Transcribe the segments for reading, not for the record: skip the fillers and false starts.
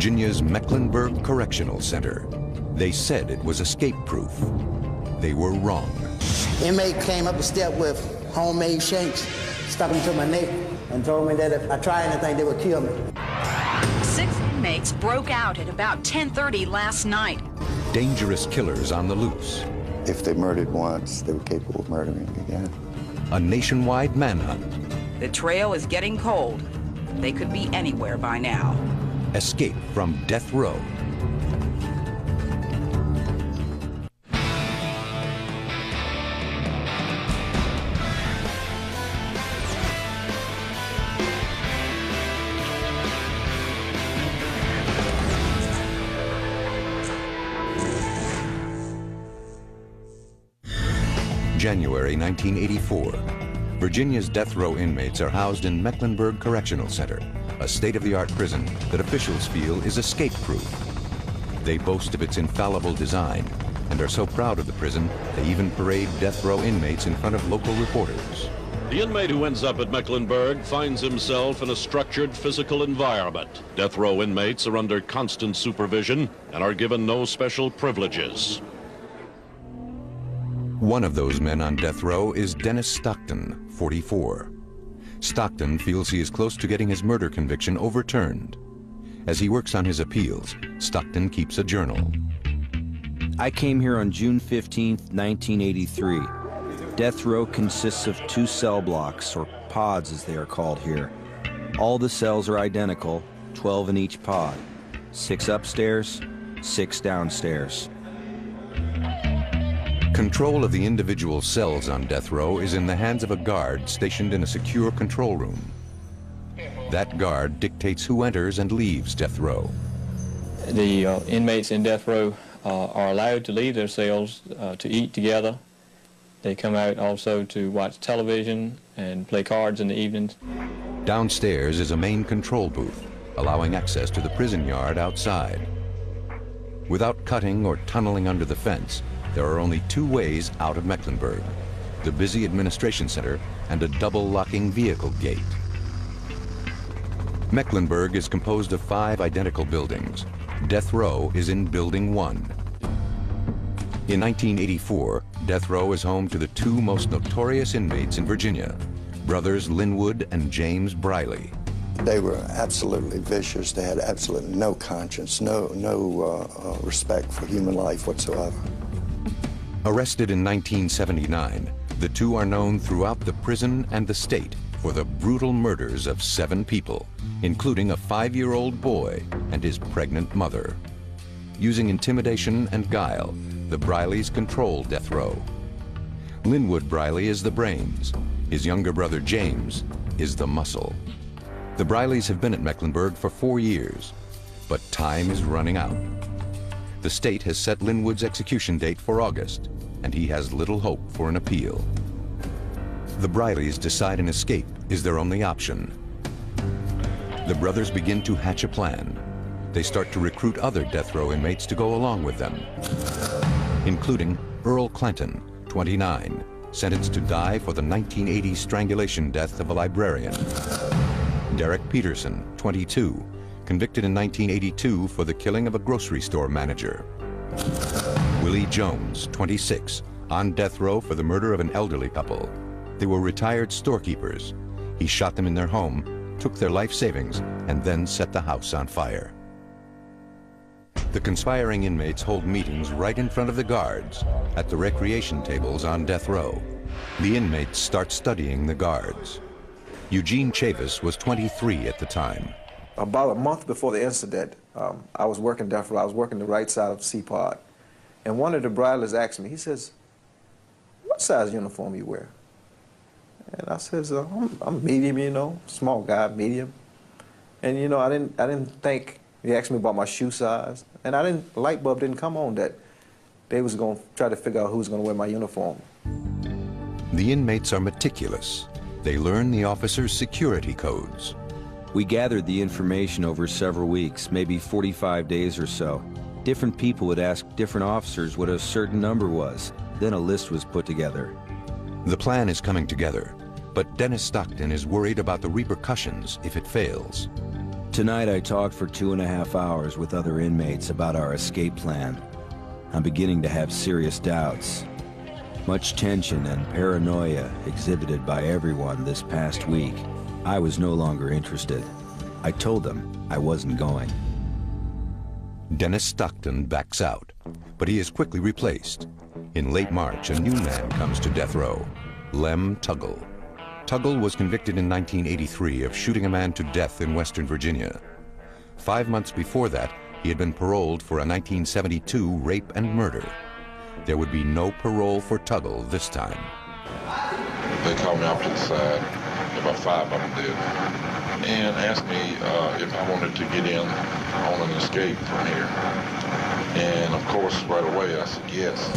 Virginia's Mecklenburg Correctional Center. They said it was escape-proof. They were wrong. Inmate came up the step with homemade shanks, stuck them to my neck, and told me that if I tried anything, they would kill me. 6 inmates broke out at about 10:30 last night. Dangerous killers on the loose. If they murdered once, they were capable of murdering again. A nationwide manhunt. The trail is getting cold. They could be anywhere by now. Escape from death row. January 1984. Virginia's death row inmates are housed in Mecklenburg Correctional Center, a state-of-the-art prison that officials feel is escape-proof. They boast of its infallible design and are so proud of the prison, they even parade death row inmates in front of local reporters. The inmate who ends up at Mecklenburg finds himself in a structured physical environment. Death row inmates are under constant supervision and are given no special privileges. One of those men on death row is Dennis Stockton, 44. Stockton feels he is close to getting his murder conviction overturned. As he works on his appeals, Stockton keeps a journal. I came here on June 15th, 1983. Death row consists of 2 cell blocks, or pods as they are called here. All the cells are identical, 12 in each pod. 6 upstairs, 6 downstairs. Control of the individual cells on death row is in the hands of a guard stationed in a secure control room. That guard dictates who enters and leaves death row. The inmates in death row are allowed to leave their cells to eat together. They come out also to watch television and play cards in the evenings. Downstairs is a main control booth, allowing access to the prison yard outside. Without cutting or tunneling under the fence, there are only 2 ways out of Mecklenburg: the busy administration center and a double-locking vehicle gate. Mecklenburg is composed of 5 identical buildings. Death row is in Building 1. In 1984, death row is home to the 2 most notorious inmates in Virginia, brothers Linwood and James Briley. They were absolutely vicious. They had absolutely no conscience, no respect for human life whatsoever. Arrested in 1979, the 2 are known throughout the prison and the state for the brutal murders of 7 people, including a 5-year-old boy and his pregnant mother. Using intimidation and guile, the Brileys control death row. Linwood Briley is the brains. His younger brother James is the muscle. The Brileys have been at Mecklenburg for 4 years, but time is running out. The state has set Linwood's execution date for August, and he has little hope for an appeal. The Brileys decide an escape is their only option. The brothers begin to hatch a plan. They start to recruit other death row inmates to go along with them, including Earl Clanton, 29, sentenced to die for the 1980 strangulation death of a librarian. Derek Peterson, 22, convicted in 1982 for the killing of a grocery store manager. Willie Jones, 26, on death row for the murder of an elderly couple. They were retired storekeepers. He shot them in their home, took their life savings, and then set the house on fire. The conspiring inmates hold meetings right in front of the guards at the recreation tables on death row. The inmates start studying the guards. Eugene Chavis was 23 at the time. About a month before the incident, I was working death row. I was working the right side of C-Pod. And one of the Brileys asked me, he says, "What size uniform you wear?" And I says, I'm medium, you know, small guy, medium. And, you know, I didn't think, he asked me about my shoe size. And light bulb didn't come on that they was going to try to figure out who's going to wear my uniform. The inmates are meticulous. They learn the officers' security codes. We gathered the information over several weeks, maybe 45 days or so. Different people would ask different officers what a certain number was. Then a list was put together. The plan is coming together, but Dennis Stockton is worried about the repercussions if it fails. Tonight I talked for 2.5 hours with other inmates about our escape plan. I'm beginning to have serious doubts. Much tension and paranoia exhibited by everyone this past week. I was no longer interested. I told them I wasn't going. Dennis Stockton backs out, but he is quickly replaced. In late March, a new man comes to death row, Lem Tuggle. Tuggle was convicted in 1983 of shooting a man to death in Western Virginia. 5 months before that, he had been paroled for a 1972 rape and murder. There would be no parole for Tuggle this time. They called me off to the side, about 5 of them did, and asked me if I wanted to get in on an escape from here. And of course, right away, I said yes.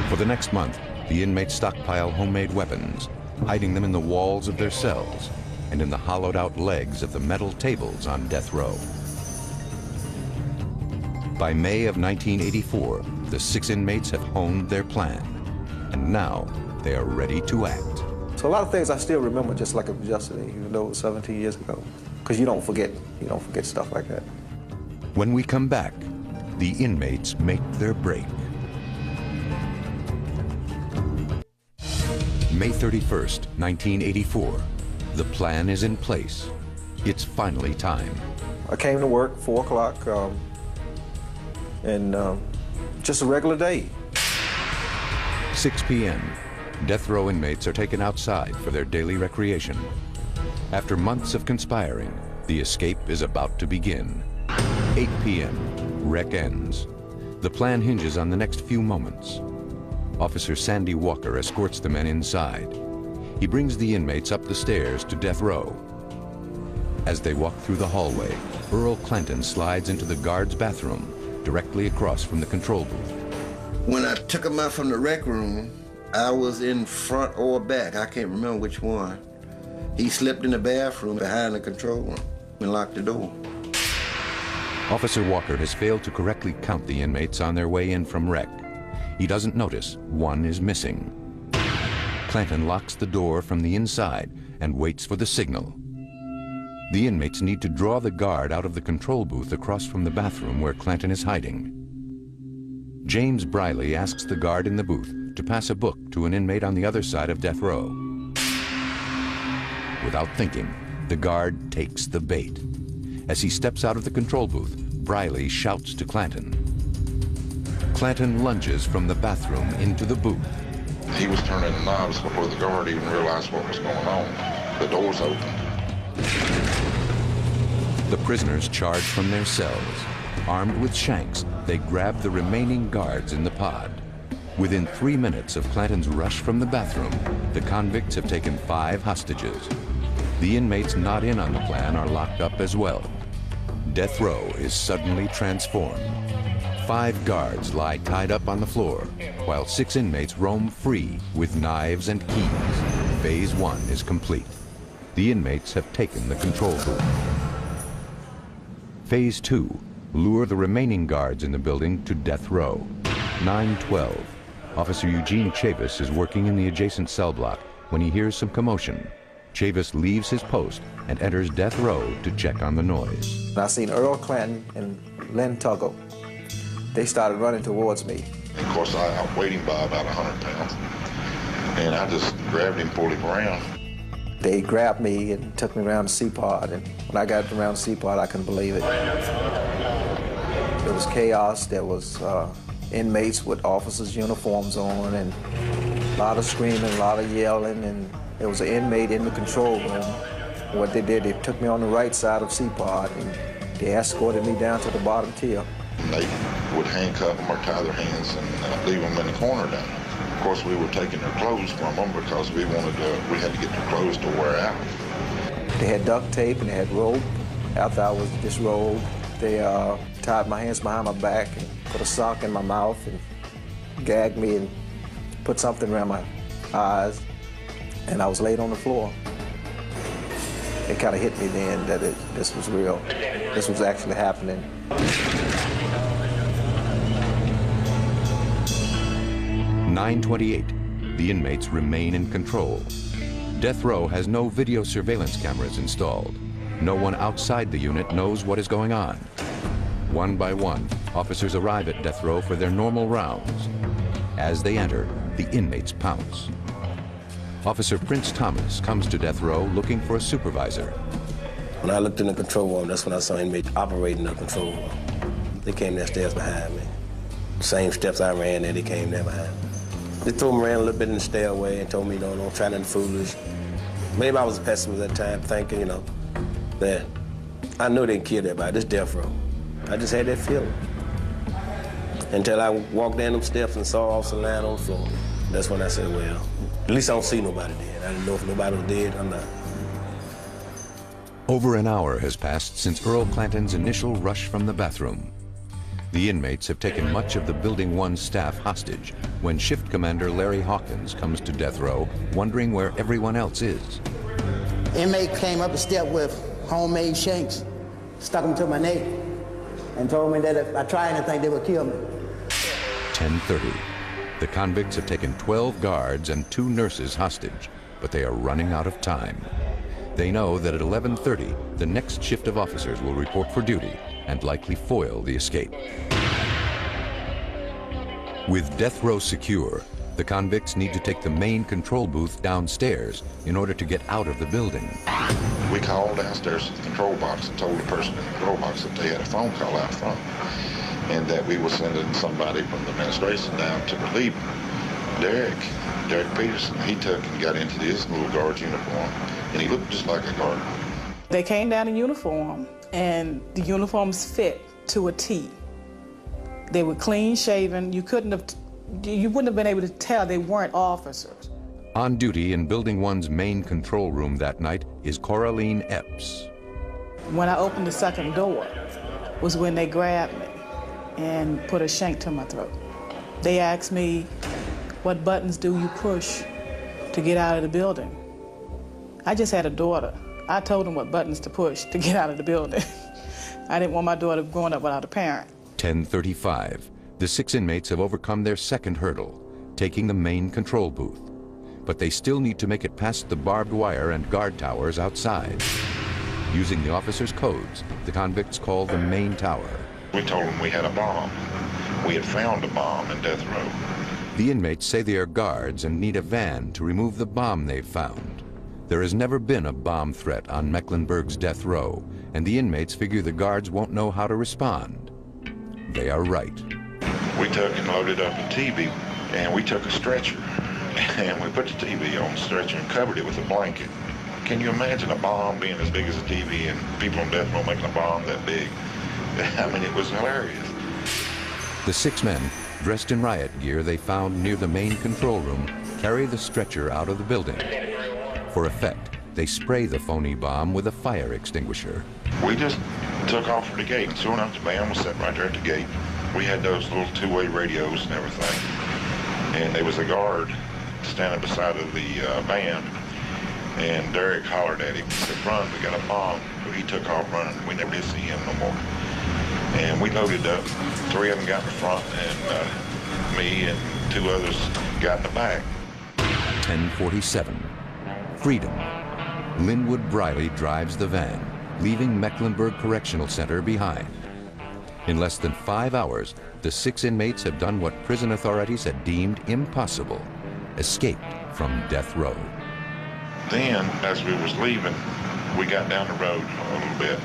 For the next month, the inmates stockpile homemade weapons, hiding them in the walls of their cells and in the hollowed-out legs of the metal tables on death row. By May of 1984, the 6 inmates have honed their plan, and now they are ready to act. So a lot of things I still remember just like it was yesterday, even though it was 17 years ago, because you don't forget stuff like that. When we come back, the inmates make their break. May 31st, 1984. The plan is in place. It's finally time. I came to work 4 o'clock, and just a regular day. 6 p.m. Death row inmates are taken outside for their daily recreation. After months of conspiring, the escape is about to begin. 8 p.m. Rec ends. The plan hinges on the next few moments. Officer Sandy Walker escorts the men inside. He brings the inmates up the stairs to death row. As they walk through the hallway, Earl Clanton slides into the guard's bathroom, directly across from the control booth. When I took him out from the rec room, I was in front or back. I can't remember which one. He slipped in the bathroom behind the control room and locked the door. Officer Walker has failed to correctly count the inmates on their way in from rec. He doesn't notice one is missing. Clanton locks the door from the inside and waits for the signal. The inmates need to draw the guard out of the control booth across from the bathroom where Clanton is hiding. James Briley asks the guard in the booth to pass a book to an inmate on the other side of death row. Without thinking, the guard takes the bait. As he steps out of the control booth, Briley shouts to Clanton. Clanton lunges from the bathroom into the booth. He was turning the knobs before the guard even realized what was going on. The doors opened. The prisoners charge from their cells. Armed with shanks, they grab the remaining guards in the pod. Within 3 minutes of Clanton's rush from the bathroom, the convicts have taken 5 hostages. The inmates not in on the plan are locked up as well. Death row is suddenly transformed. 5 guards lie tied up on the floor, while 6 inmates roam free with knives and keys. Phase 1 is complete. The inmates have taken the control booth. Phase 2, lure the remaining guards in the building to death row. 9:12. Officer Eugene Chavis is working in the adjacent cell block when he hears some commotion. Chavis leaves his post and enters death row to check on the noise. I seen Earl Clanton and Len Tuggle. They started running towards me. Of course, I outweighed him by about 100 pounds. And I just grabbed him, pulled him around. They grabbed me and took me around the C-pod. And when I got around the C-pod, I couldn't believe it. There was chaos. There was inmates with officers' uniforms on, and a lot of screaming, a lot of yelling. And there was an inmate in the control room. What they did, they took me on the right side of C-pod, and they escorted me down to the bottom tier. They would handcuff them or tie their hands and leave them in the corner down there. Of course, we were taking their clothes from them because we had to get their clothes to wear out. They had duct tape and they had rope. After I was disrobed, they tied my hands behind my back and put a sock in my mouth and gagged me and put something around my eyes. And I was laid on the floor. It kind of hit me then that this was real. This was actually happening. 9:28. The inmates remain in control. Death Row has no video surveillance cameras installed. No one outside the unit knows what is going on. One by one, officers arrive at Death Row for their normal rounds. As they enter, the inmates pounce. Officer Prince Thomas comes to Death Row looking for a supervisor. When I looked in the control room, that's when I saw inmates operating the control room. They came downstairs behind me. Same steps I ran there, they came there behind me. They told me ran a little bit in the stairway and told me, don't try nothing foolish. Maybe I was a pessimist at that time, thinking, that I knew they'd kill everybody. This Death Row. I just had that feeling. Until I walked down them steps and saw Officer lying on the floor. That's when I said, well, at least I don't see nobody dead. I didn't know if nobody was dead or not. Over an hour has passed since Earl Clanton's initial rush from the bathroom. The inmates have taken much of the Building 1 staff hostage when Shift Commander Larry Hawkins comes to Death Row wondering where everyone else is. Inmate came up the step with homemade shanks, stuck them to my neck, and told me that if I try anything, they would kill me. 10:30. The convicts have taken 12 guards and 2 nurses hostage, but they are running out of time. They know that at 11:30, the next shift of officers will report for duty and likely foil the escape. With Death Row secure, the convicts need to take the main control booth downstairs in order to get out of the building. We called downstairs to the control box and told the person in the control box that they had a phone call out front and that we were sending somebody from the administration down to relieve Derek Peterson. He took and got into this little guard uniform, and he looked just like a guard. They came down in uniform, and the uniforms fit to a T. They were clean shaven. You wouldn't have been able to tell they weren't officers. On duty in Building 1's main control room that night is Coraline Epps. When I opened the second door was when they grabbed me and put a shank to my throat. They asked me, what buttons do you push to get out of the building? I just had a daughter. I told them what buttons to push to get out of the building. I didn't want my daughter growing up without a parent. 10:35. The 6 inmates have overcome their second hurdle, taking the main control booth. But they still need to make it past the barbed wire and guard towers outside. Using the officers' codes, the convicts call the main tower. We told them we had a bomb. We had found a bomb in Death Row. The inmates say they are guards and need a van to remove the bomb they've found. There has never been a bomb threat on Mecklenburg's Death Row, and the inmates figure the guards won't know how to respond. They are right. We took and loaded up a TV, and we took a stretcher, and we put the TV on the stretcher and covered it with a blanket. Can you imagine a bomb being as big as a TV and people on death row making a bomb that big? I mean, it was hilarious. The 6 men, dressed in riot gear they found near the main control room, carry the stretcher out of the building. For effect, they spray the phony bomb with a fire extinguisher. We just took off for the gate, and soon enough the band was sitting right there at the gate. We had those little 2-way radios and everything, and there was a guard standing beside of the band, and Derek hollered at him and said, "Run, we got a bomb." So he took off running. We never did see him no more. And we loaded up. 3 of them got in the front, and me and 2 others got in the back. 10:47. Freedom. Linwood Briley drives the van, leaving Mecklenburg Correctional Center behind. In less than 5 hours, the 6 inmates have done what prison authorities had deemed impossible: escaped from Death Row. Then, as we was leaving, we got down the road a little bit,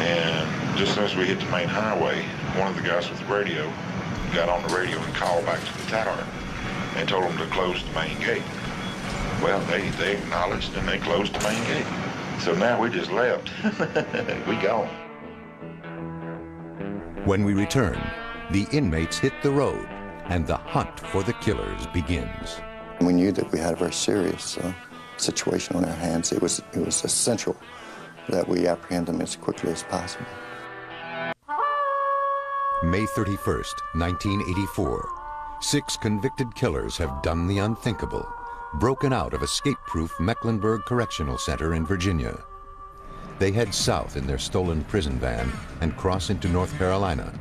and just as we hit the main highway, one of the guys with the radio got on the radio and called back to the tower and told them to close the main gate. Well, they acknowledged and they closed the main gate. So now we just left. We gone. When we return, the inmates hit the road and the hunt for the killers begins. We knew that we had a very serious situation on our hands. It was essential that we apprehend them as quickly as possible. May 31st, 1984. 6 convicted killers have done the unthinkable, broken out of escape-proof Mecklenburg Correctional Center in Virginia. They head south in their stolen prison van and cross into North Carolina.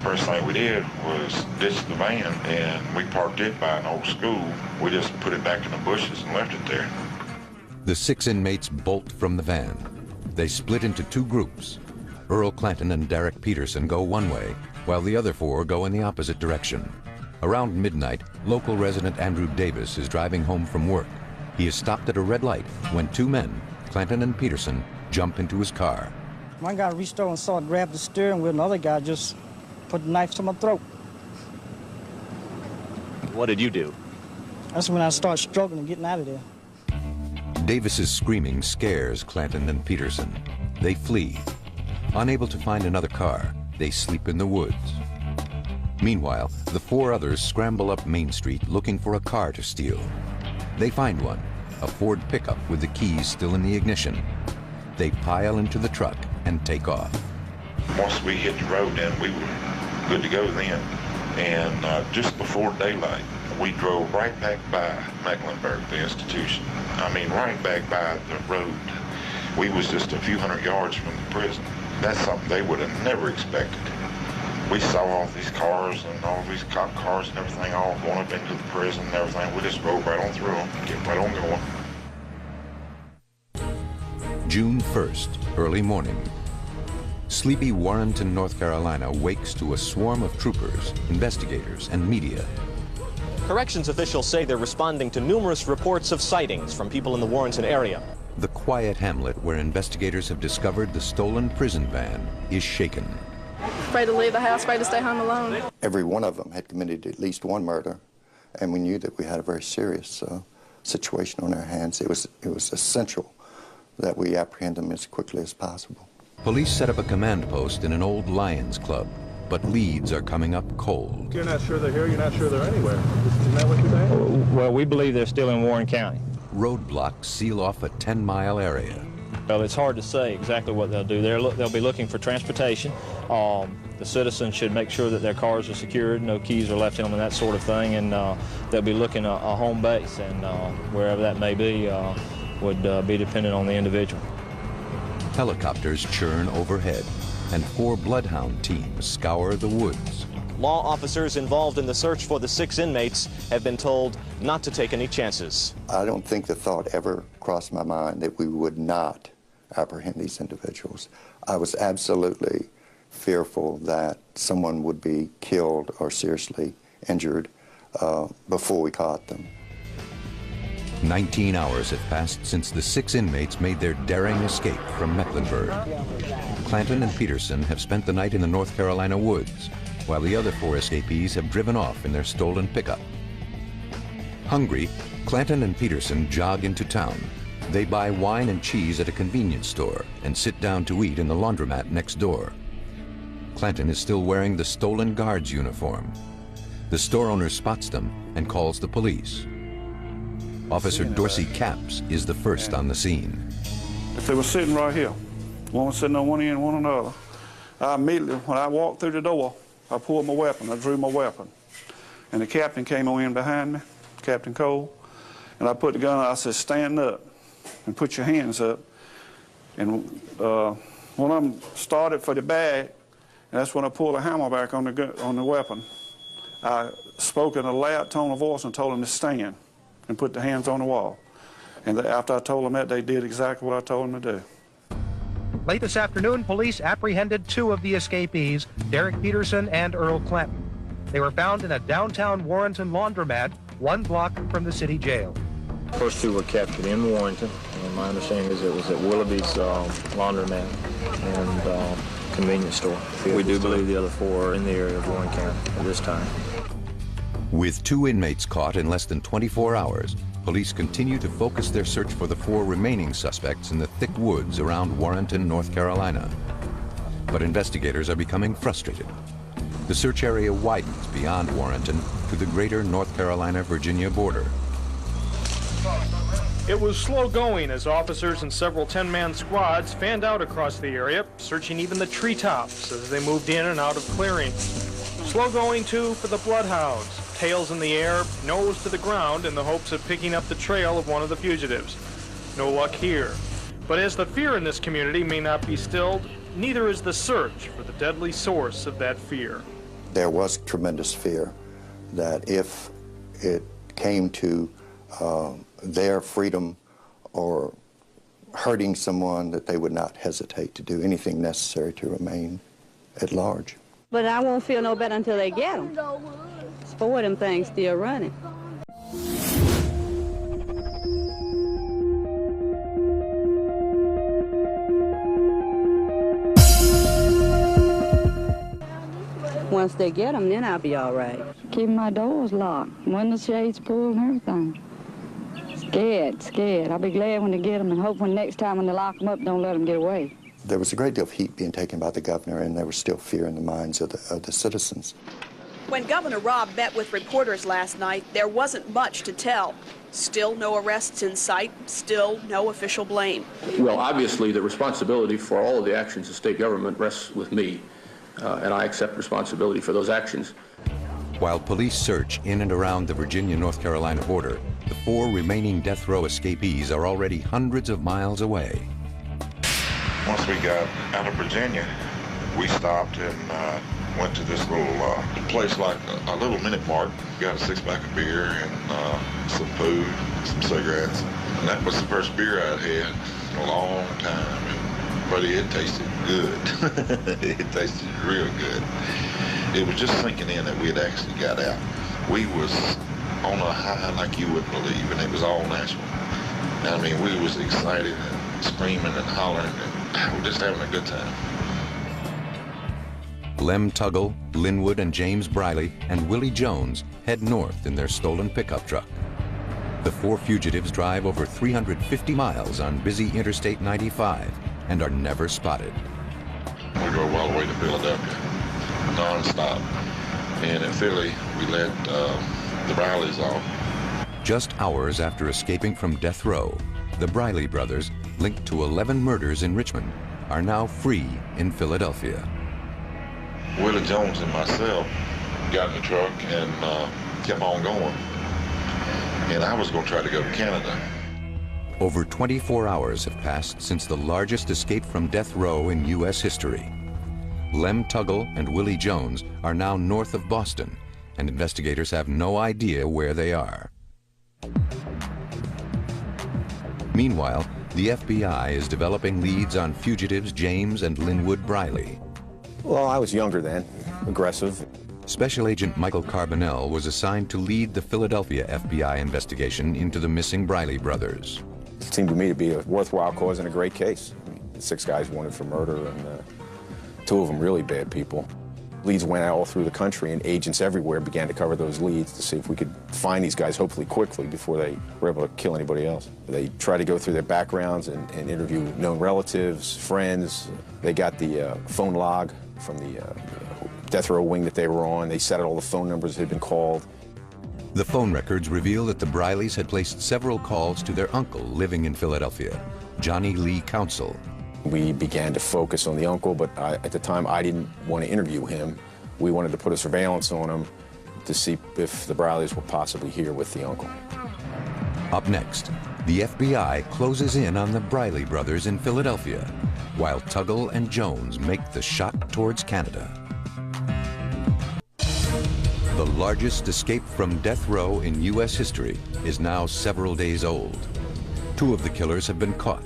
First thing we did was ditch the van, and we parked it by an old school. We just put it back in the bushes and left it there. The 6 inmates bolt from the van. They split into 2 groups. Earl Clanton and Derek Peterson go one way, while the other 4 go in the opposite direction. Around midnight, local resident Andrew Davis is driving home from work. He is stopped at a red light when 2 men, Clanton and Peterson, jump into his car. One guy reached over and saw it, grabbed the steering wheel, and the other guy just put the knife to my throat. What did you do? That's when I started struggling and getting out of there. Davis's screaming scares Clanton and Peterson. They flee. Unable to find another car, they sleep in the woods. Meanwhile, the 4 others scramble up Main Street looking for a car to steal. They find one, a Ford pickup with the keys still in the ignition. They pile into the truck and take off. Once we hit the road, then we were good to go then. And just before daylight, we drove right back by Mecklenburg, the institution. I mean, right back by the road. We was just a few hundred yards from the prison. That's something they would have never expected. We saw all these cars and all these cop cars and everything all going up into the prison and everything. We just drove right on through them, kept right on going. June 1st, early morning. Sleepy Warrenton, North Carolina wakes to a swarm of troopers, investigators, and media. Corrections officials say they're responding to numerous reports of sightings from people in the Warrenton area. The quiet hamlet where investigators have discovered the stolen prison van is shaken. Afraid to leave the house, afraid to stay home alone. Every one of them had committed at least one murder, and we knew that we had a very serious situation on our hands. It was essential that we apprehend them as quickly as possible. Police set up a command post in an old Lions Club, but leads are coming up cold. You're not sure they're here, you're not sure they're anywhere. Isn't that what you're saying? Well, we believe they're still in Warren County. Roadblocks seal off a 10-mile area. Well, it's hard to say exactly what they'll do. They'll be looking for transportation. The citizens should make sure that their cars are secured, no keys are left in them and that sort of thing, and they'll be looking at a home base, and wherever that may be would be dependent on the individual. Helicopters churn overhead, and 4 bloodhound teams scour the woods. Law officers involved in the search for the 6 inmates have been told not to take any chances. I don't think the thought ever crossed my mind that we would not apprehend these individuals. I was absolutely fearful that someone would be killed or seriously injured before we caught them. 19 hours have passed since the 6 inmates made their daring escape from Mecklenburg. Clanton and Peterson have spent the night in the North Carolina woods, while the other 4 escapees have driven off in their stolen pickup. Hungry, Clanton and Peterson jog into town. They buy wine and cheese at a convenience store and sit down to eat in the laundromat next door. Clanton is still wearing the stolen guard's uniform. The store owner spots them and calls the police. Officer Dorsey Capps is the first on the scene. If they were sitting right here, one was sitting on one end, one on the other, I immediately, when I walked through the door, I pulled my weapon, I drew my weapon. And the captain came on in behind me, Captain Cole, and I put the gun, I said, stand up and put your hands up. And one of them started for the bag, and that's when I pulled the hammer back on the weapon. I spoke in a loud tone of voice and told them to stand and put their hands on the wall. And after I told them that, they did exactly what I told them to do. Late this afternoon, police apprehended 2 of the escapees, Derek Peterson and Earl Clanton. They were found in a downtown Warrenton laundromat, 1 block from the city jail. First 2 were captured in Warrenton, and my understanding is it was at Willoughby's laundromat and convenience store. We do believe the other 4 are in the area of Warren County at this time. With 2 inmates caught in less than 24 hours, police continue to focus their search for the 4 remaining suspects in the thick woods around Warrenton, North Carolina. But investigators are becoming frustrated. The search area widens beyond Warrenton to the greater North Carolina-Virginia border. It was slow going as officers and several 10-man squads fanned out across the area, searching even the treetops as they moved in and out of clearings. Slow going, too, for the bloodhounds, tails in the air, nose to the ground in the hopes of picking up the trail of one of the fugitives. No luck here. But as the fear in this community may not be stilled, neither is the search for the deadly source of that fear. There was tremendous fear that if it came to their freedom or hurting someone, that they would not hesitate to do anything necessary to remain at large. But I won't feel no better until they get them. It's 4 of them things still running. Once they get them, then I'll be all right. Keeping my doors locked, window shades pulled and everything. Scared. I'll be glad when they get them and hope when next time when they lock them up, don't let them get away. There was a great deal of heat being taken by the governor, and there was still fear in the minds of the citizens. When Governor Robb met with reporters last night, there wasn't much to tell. Still no arrests in sight, still no official blame. Well, obviously, the responsibility for all of the actions of state government rests with me, and I accept responsibility for those actions. While police search in and around the Virginia-North Carolina border, the 4 remaining death row escapees are already hundreds of miles away. Once we got out of Virginia, we stopped and went to this little place like a little mini mart. Got a 6-pack of beer and some food, some cigarettes. And that was the first beer I'd had in a long time. But it tasted good. It tasted real good. It was just sinking in that we had actually got out. We was on a high like you wouldn't believe, and it was all natural. I mean, we was excited and screaming and hollering, and we're just having a good time. Lem Tuggle, Linwood and James Briley, and Willie Jones head north in their stolen pickup truck. The 4 fugitives drive over 350 miles on busy Interstate 95 and are never spotted. We drove all the way to Philadelphia, non-stop. And in Philly, we let the Brileys off. Just hours after escaping from death row, the Briley brothers, linked to 11 murders in Richmond, are now free in Philadelphia. Willie Jones and myself got in the truck and kept on going. And I was going to try to go to Canada. Over 24 hours have passed since the largest escape from death row in U.S. history. Lem Tuggle and Willie Jones are now north of Boston, and investigators have no idea where they are. Meanwhile, the FBI is developing leads on fugitives James and Linwood Briley. Well, I was younger then, aggressive. Special Agent Michael Carbonell was assigned to lead the Philadelphia FBI investigation into the missing Briley brothers. It seemed to me to be a worthwhile cause and a great case. I mean, 6 guys wanted for murder, and 2 of them really bad people. Leads went out all through the country, and agents everywhere began to cover those leads to see if we could find these guys, hopefully quickly, before they were able to kill anybody else. They tried to go through their backgrounds and interview known relatives, friends. They got the phone log from the death row wing that they were on. They set out all the phone numbers that had been called. The phone records reveal that the Brileys had placed several calls to their uncle living in Philadelphia, Johnny Lee Council. We began to focus on the uncle, but at the time I didn't want to interview him. We wanted to put a surveillance on him to see if the Brileys were possibly here with the uncle. Up next, the FBI closes in on the Briley brothers in Philadelphia, while Tuggle and Jones make the shot towards Canada. The largest escape from death row in U.S. history is now several days old. 2 of the killers have been caught,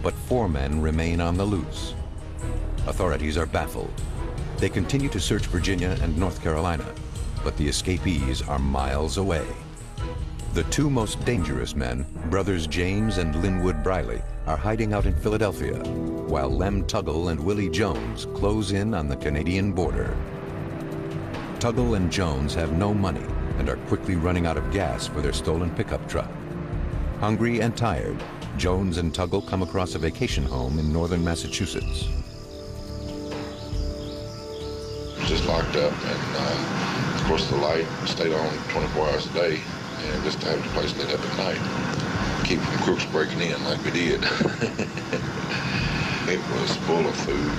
but 4 men remain on the loose. Authorities are baffled. They continue to search Virginia and North Carolina, but the escapees are miles away. The 2 most dangerous men, brothers James and Linwood Briley, are hiding out in Philadelphia, while Lem Tuggle and Willie Jones close in on the Canadian border. Tuggle and Jones have no money and are quickly running out of gas for their stolen pickup truck. Hungry and tired, Jones and Tuggle come across a vacation home in northern Massachusetts. Just locked up, and of course the light stayed on 24 hours a day, and just to have the place lit up at night, keep from crooks breaking in like we did. It was full of food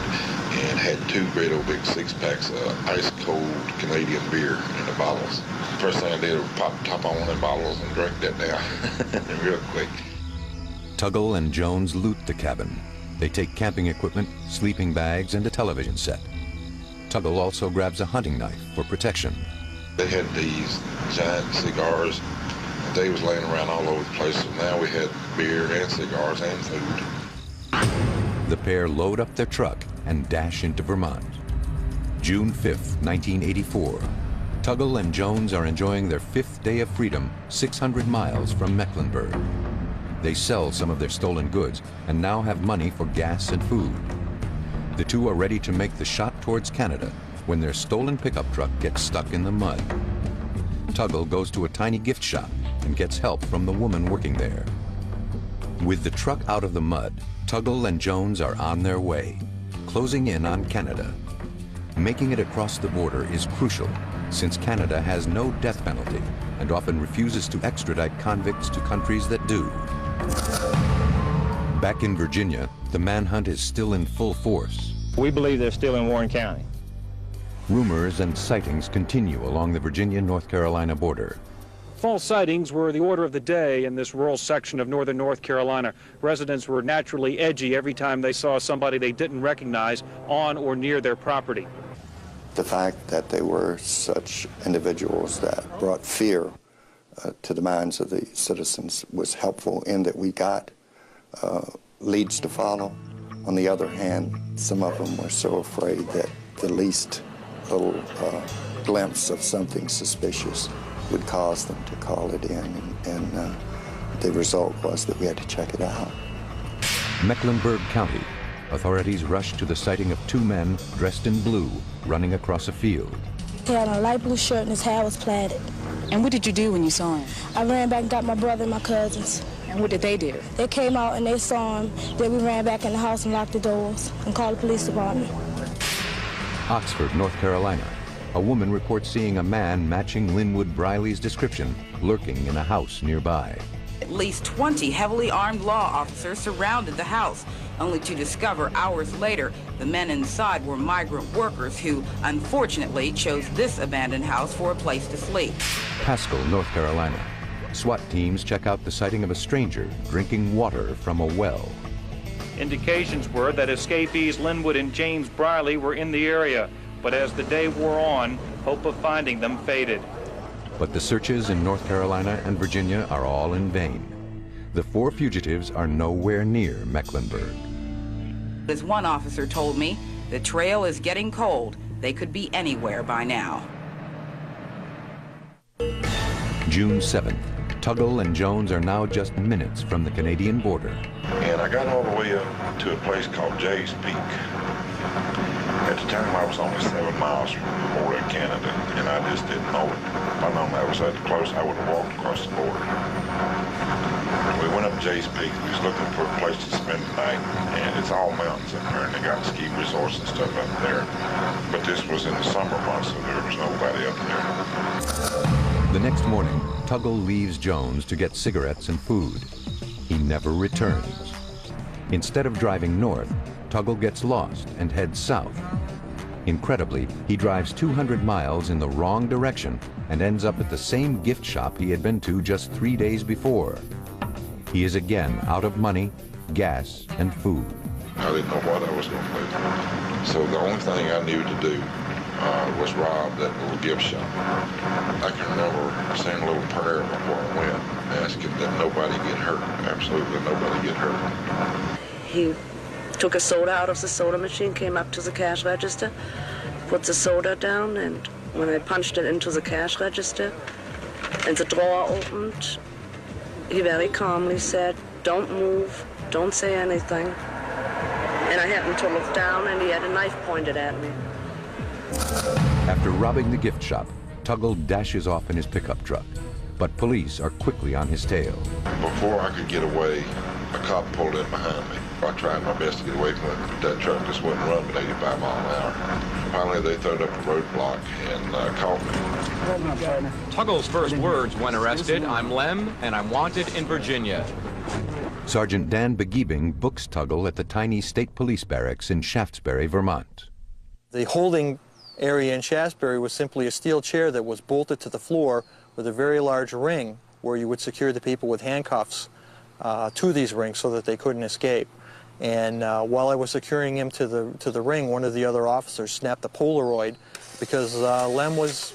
and had 2 great old big 6-packs of ice cold Canadian beer in the bottles. First thing I did was pop the top on one of them bottles and drink that down real quick. Tuggle and Jones loot the cabin. They take camping equipment, sleeping bags, and a television set. Tuggle also grabs a hunting knife for protection. They had these giant cigars. They was laying around all over the place, so now we had beer and cigars and food. The pair load up their truck and dash into Vermont. June 5th, 1984. Tuggle and Jones are enjoying their 5th day of freedom 600 miles from Mecklenburg. They sell some of their stolen goods and now have money for gas and food. The two are ready to make the shot towards Canada when their stolen pickup truck gets stuck in the mud. Tuggle goes to a tiny gift shop and gets help from the woman working there. With the truck out of the mud, Tuggle and Jones are on their way, closing in on Canada. Making it across the border is crucial, since Canada has no death penalty and often refuses to extradite convicts to countries that do. Back in Virginia, the manhunt is still in full force. We believe they're still in Warren County. Rumors and sightings continue along the Virginia-North Carolina border. False sightings were the order of the day in this rural section of northern North Carolina. Residents were naturally edgy every time they saw somebody they didn't recognize on or near their property. The fact that they were such individuals that brought fear to the minds of the citizens was helpful in that we got leads to follow. On the other hand, some of them were so afraid that the least little glimpse of something suspicious would cause them to call it in, and the result was that we had to check it out. Mecklenburg County. Authorities rushed to the sighting of two men dressed in blue running across a field. He had on a light blue shirt and his hair was plaited. And what did you do when you saw him? I ran back and got my brother and my cousins. And what did they do? They came out and they saw him. Then we ran back in the house and locked the doors and called the police department. Oxford, North Carolina. A woman reports seeing a man matching Linwood Briley's description lurking in a house nearby. At least 20 heavily armed law officers surrounded the house, only to discover hours later the men inside were migrant workers who, unfortunately, chose this abandoned house for a place to sleep. Haskell, North Carolina. SWAT teams check out the sighting of a stranger drinking water from a well. Indications were that escapees Linwood and James Briley were in the area, but as the day wore on, hope of finding them faded. But the searches in North Carolina and Virginia are all in vain. The four fugitives are nowhere near Mecklenburg. As one officer told me, the trail is getting cold. They could be anywhere by now. June 7th. Tuggle and Jones are now just minutes from the Canadian border. And I got all the way up to a place called Jay's Peak. At the time, I was only 7 miles from the border of Canada, and I just didn't know it. If I'd known that was that close, I would have walked across the border. We went up Jay's Peak. We was looking for a place to spend the night, and it's all mountains up there, and they got ski resorts and stuff up there. But this was in the summer months, so there was nobody up there. The next morning, Tuggle leaves Jones to get cigarettes and food. He never returns. Instead of driving north, Tuggle gets lost and heads south. Incredibly, he drives 200 miles in the wrong direction and ends up at the same gift shop he had been to just 3 days before. He is again out of money, gas, and food. I didn't know what I was going to do. So the only thing I knew to do was rob that little gift shop. I can remember saying a little prayer before I went, asking that nobody get hurt, absolutely nobody get hurt. He took a soda out of the soda machine, came up to the cash register, put the soda down, and when I punched it into the cash register and the drawer opened, he very calmly said, "Don't move, don't say anything." And I happened to look down and he had a knife pointed at me. After robbing the gift shop, Tuggle dashes off in his pickup truck, but police are quickly on his tail. Before I could get away, a cop pulled in behind me. I tried my best to get away from it, but that truck just wouldn't run at 85 miles an hour. Finally, they throwed up a roadblock and caught me. Tuggle's first words when arrested, "I'm Lem, and I'm wanted in Virginia." Sergeant Dan Begiebing books Tuggle at the tiny state police barracks in Shaftesbury, Vermont. The holding area in Shaftesbury was simply a steel chair that was bolted to the floor with a very large ring where you would secure the people with handcuffs to these rings so that they couldn't escape. And while I was securing him to the ring, one of the other officers snapped a Polaroid because Lem was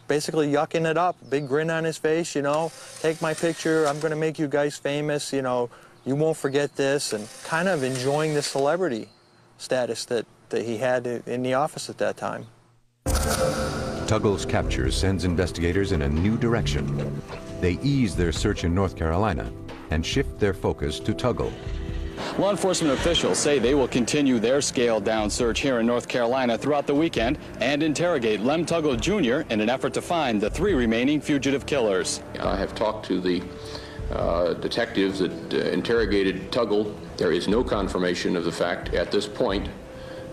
basically yucking it up, big grin on his face, you know, take my picture, I'm going to make you guys famous, you know, you won't forget this, and kind of enjoying the celebrity status that he had in the office at that time. Tuggle's capture sends investigators in a new direction. They ease their search in North Carolina and shift their focus to Tuggle. Law enforcement officials say they will continue their scaled-down search here in North Carolina throughout the weekend and interrogate Lem Tuggle Jr. in an effort to find the 3 remaining fugitive killers. I have talked to the detectives that interrogated Tuggle. There is no confirmation of the fact at this point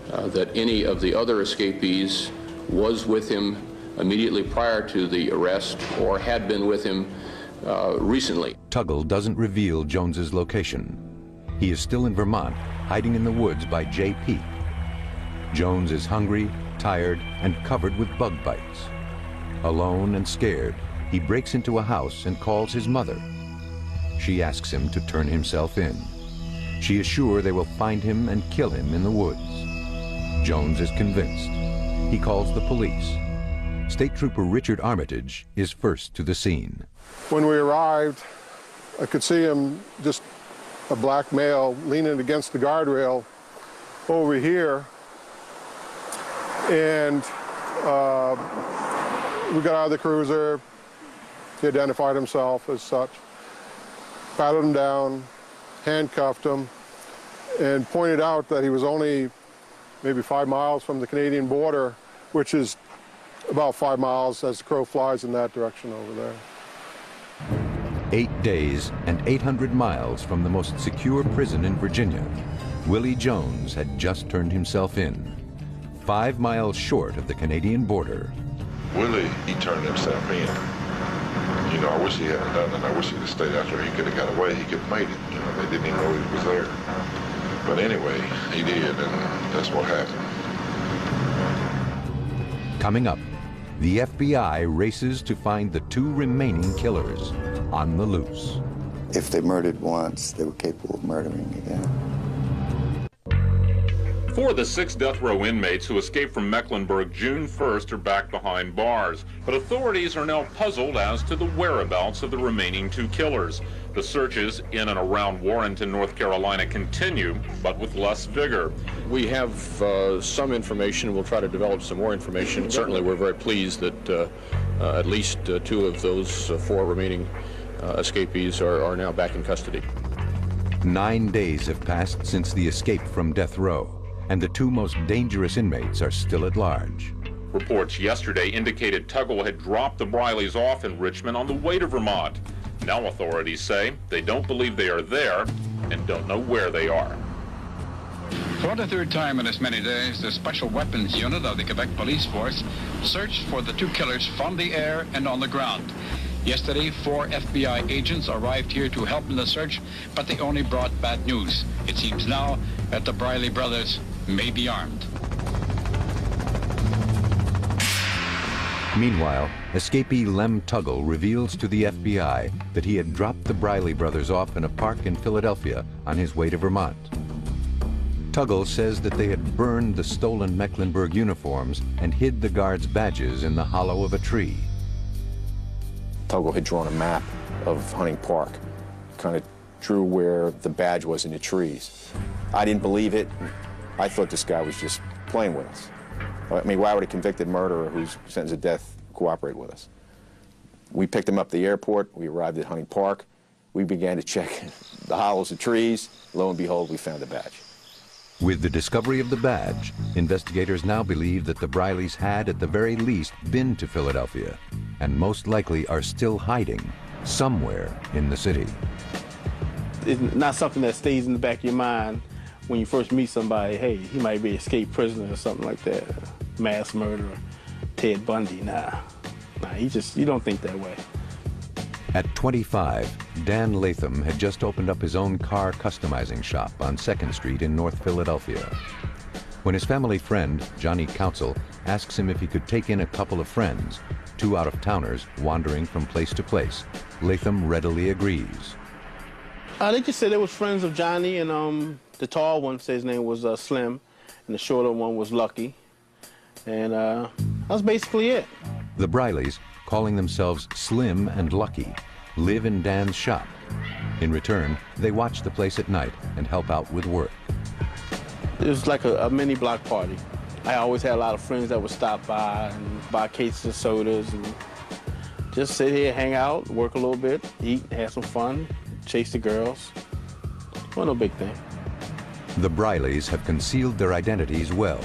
that any of the other escapees was with him immediately prior to the arrest or had been with him recently. Tuggle doesn't reveal Jones's location. He is still in Vermont, hiding in the woods by Jay Peak. Jones is hungry, tired, and covered with bug bites. Alone and scared, he breaks into a house and calls his mother. She asks him to turn himself in. She is sure they will find him and kill him in the woods. Jones is convinced. He calls the police. State Trooper Richard Armitage is first to the scene. When we arrived, I could see him, just a black male, leaning against the guardrail over here. And we got out of the cruiser. He identified himself as such. Patted him down, handcuffed him, and pointed out that he was only maybe 5 miles from the Canadian border, which is about 5 miles as the crow flies in that direction over there. 8 days and 800 miles from the most secure prison in Virginia, Willie Jones had just turned himself in, 5 miles short of the Canadian border. Willie, he turned himself in. You know, I wish he hadn't done it. I wish he'd have stayed out there. He could have got away. He could have made it. You know, they didn't even know he was there. But anyway, he did, and that's what happened. Coming up, the FBI races to find the 2 remaining killers on the loose. If they murdered once, they were capable of murdering again. 4 of the 6 death row inmates who escaped from Mecklenburg June 1st are back behind bars, but authorities are now puzzled as to the whereabouts of the remaining 2 killers. The searches in and around Warrenton, North Carolina continue, but with less vigor. We have some information. We'll try to develop some more information. Certainly, we're very pleased that at least 2 of those 4 remaining escapees are now back in custody. 9 days have passed since the escape from death row, and the 2 most dangerous inmates are still at large. Reports yesterday indicated Tuggle had dropped the Brileys off in Richmond on the way to Vermont. Now authorities say they don't believe they are there and don't know where they are. For the 3rd time in as many days, the Special Weapons Unit of the Quebec Police Force searched for the 2 killers from the air and on the ground. Yesterday, 4 FBI agents arrived here to help in the search, but they only brought bad news. It seems now that the Briley brothers may be armed. Meanwhile, escapee Lem Tuggle reveals to the FBI that he had dropped the Briley brothers off in a park in Philadelphia on his way to Vermont. Tuggle says that they had burned the stolen Mecklenburg uniforms and hid the guards' badges in the hollow of a tree. Tuggle had drawn a map of Hunting Park, kind of drew where the badge was in the trees. I didn't believe it. I thought this guy was just playing with us. I mean, why would a convicted murderer who's sentenced to death cooperate with us? We picked him up at the airport. We arrived at Hunting Park. We began to check the hollows of trees. Lo and behold, we found the badge. With the discovery of the badge, investigators now believe that the Brileys had, at the very least, been to Philadelphia, and most likely are still hiding somewhere in the city. It's not something that stays in the back of your mind when you first meet somebody. Hey, he might be an escaped prisoner or something like that, mass murderer, Ted Bundy. Nah, you don't think that way. At 25, Dan Latham had just opened up his own car customizing shop on 2nd Street in North Philadelphia. When his family friend, Johnny Council, asks him if he could take in a couple of friends, 2 out-of-towners wandering from place to place, Latham readily agrees. They just said they was friends of Johnny, and the tall one said his name was Slim, and the shorter one was Lucky, and that was basically it. The Brileys, calling themselves Slim and Lucky, live in Dan's shop. In return, they watch the place at night and help out with work. It was like a mini block party. I always had a lot of friends that would stop by and buy cases of sodas and just sit here, hang out, work a little bit, eat, have some fun, chase the girls. Well, no big thing. The Brileys have concealed their identities well.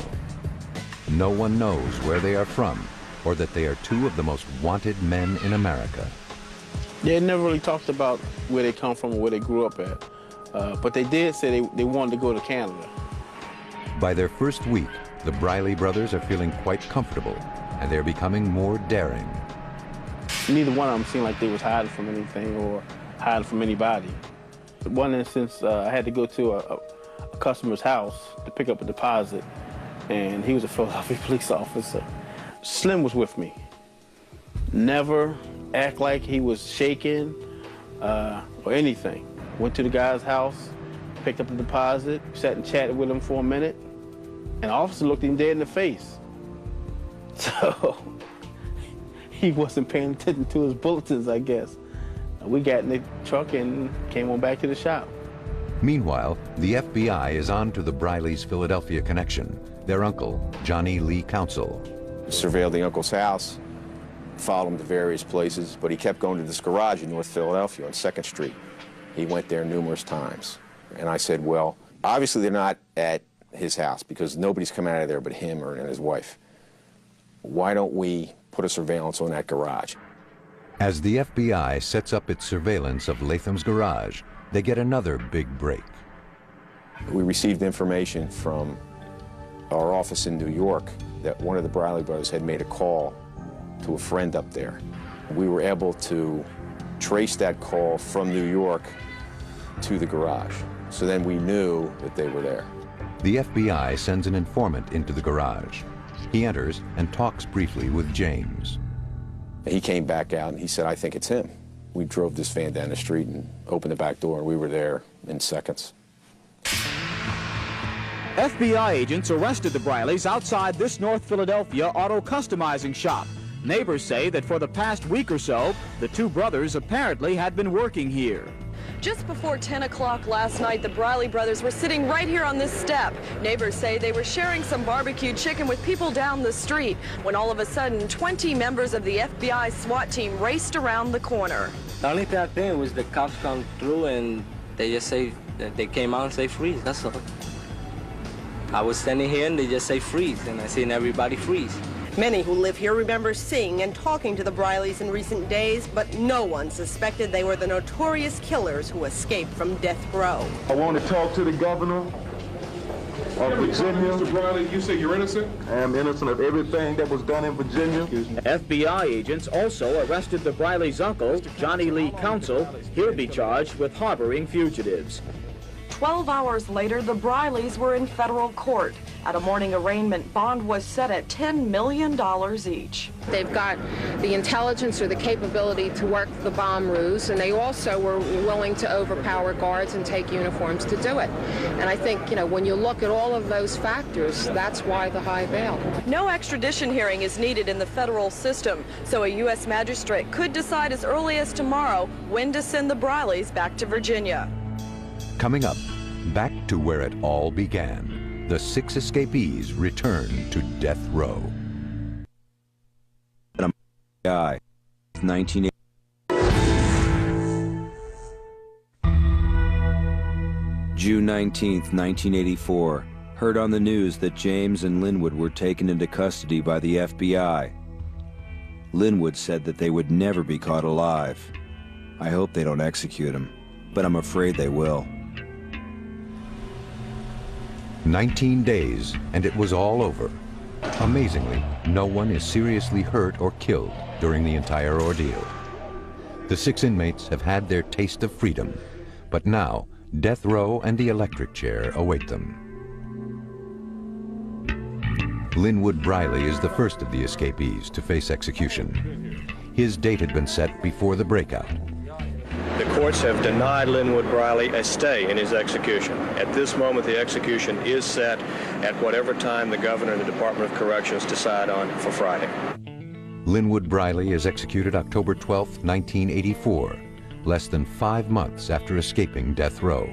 No one knows where they are from or that they are two of the most wanted men in America. They never really talked about where they come from or where they grew up at. But they did say they wanted to go to Canada. By their first week, the Briley brothers are feeling quite comfortable, and they're becoming more daring. Neither one of them seemed like they was hiding from anything or hiding from anybody. One instance, I had to go to a customer's house to pick up a deposit, and he was a Philadelphia police officer. Slim was with me. Never act like he was shaking or anything. Went to the guy's house, picked up the deposit, sat and chatted with him for a minute, and the officer looked him dead in the face. So he wasn't paying attention to his bulletins, I guess. We got in the truck and came on back to the shop. Meanwhile, the FBI is on to the Brileys' Philadelphia connection. Their uncle, Johnny Lee Council. Surveilled the uncle's house, followed him to various places, but he kept going to this garage in North Philadelphia on 2nd Street. He went there numerous times. And I said, well, obviously they're not at his house because nobody's come out of there but him and his wife. Why don't we put a surveillance on that garage? As the FBI sets up its surveillance of Latham's garage, they get another big break. We received information from our office in New York that one of the Briley brothers had made a call to a friend up there. We were able to trace that call from New York to the garage. So then we knew that they were there. The FBI sends an informant into the garage. He enters and talks briefly with James. He came back out and he said, I think it's him. We drove this van down the street and opened the back door and we were there in seconds. FBI agents arrested the Brileys outside this North Philadelphia auto customizing shop. Neighbors say that for the past week or so, the two brothers apparently had been working here. Just before 10 o'clock last night, the Briley brothers were sitting right here on this step. Neighbors say they were sharing some barbecued chicken with people down the street when all of a sudden 20 members of the FBI SWAT team raced around the corner. The only thing I think was the cops come through and they just say, they came out and say freeze, that's all. I was standing here and they just say freeze, and I seen everybody freeze. Many who live here remember seeing and talking to the Brileys in recent days, but no one suspected they were the notorious killers who escaped from death row. I want to talk to the governor of Virginia. Mr. Briley, you say you're innocent? I am innocent of everything that was done in Virginia. FBI agents also arrested the Brileys' uncle, Johnny Lee Council. He'll be charged with harboring fugitives. 12 hours later, the Brileys were in federal court. At a morning arraignment, bond was set at $10 million each. They've got the intelligence or the capability to work the bomb ruse, and they also were willing to overpower guards and take uniforms to do it. And I think, you know, when you look at all of those factors, that's why the high bail. No extradition hearing is needed in the federal system, so a U.S. magistrate could decide as early as tomorrow when to send the Brileys back to Virginia. Coming up, back to where it all began. The 6 escapees return to death row. Guy, 1980. June 19th, 1984. Heard on the news that James and Linwood were taken into custody by the FBI. Linwood said that they would never be caught alive. I hope they don't execute him, but I'm afraid they will. 19 days, and it was all over. Amazingly, no one is seriously hurt or killed during the entire ordeal. The 6 inmates have had their taste of freedom, but now death row and the electric chair await them. Linwood Briley is the first of the escapees to face execution. His date had been set before the breakout. The courts have denied Linwood Briley a stay in his execution. At this moment, the execution is set at whatever time the governor and the Department of Corrections decide on for Friday. Linwood Briley is executed October 12, 1984. less than 5 months after escaping death row.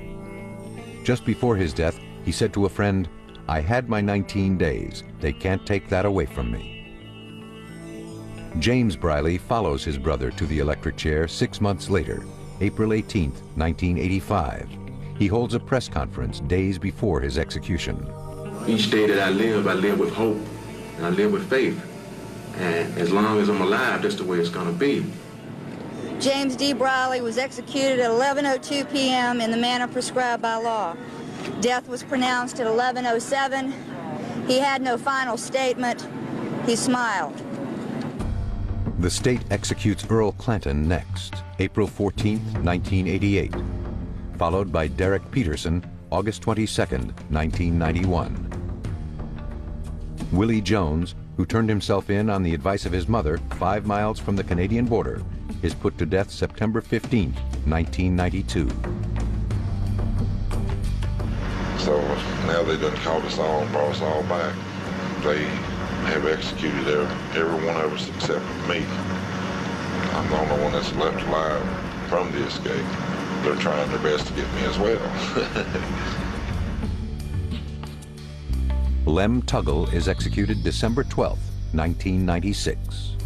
Just before his death, he said to a friend, "I had my 19 days. They can't take that away from me." James Briley follows his brother to the electric chair 6 months later, April 18, 1985. He holds a press conference days before his execution. Each day that I live with hope, and I live with faith. And as long as I'm alive, that's the way it's gonna be. James D. Briley was executed at 11:02 p.m. in the manner prescribed by law. Death was pronounced at 11:07. He had no final statement. He smiled. The state executes Earl Clanton next, April 14, 1988, followed by Derek Peterson, August 22, 1991. Willie Jones, who turned himself in on the advice of his mother 5 miles from the Canadian border, is put to death September 15, 1992. So now they done caught us all and brought us all back. They have executed every one of us except me. I'm the only one that's left alive from the escape. They're trying their best to get me as well. Lem Tuggle is executed December 12, 1996.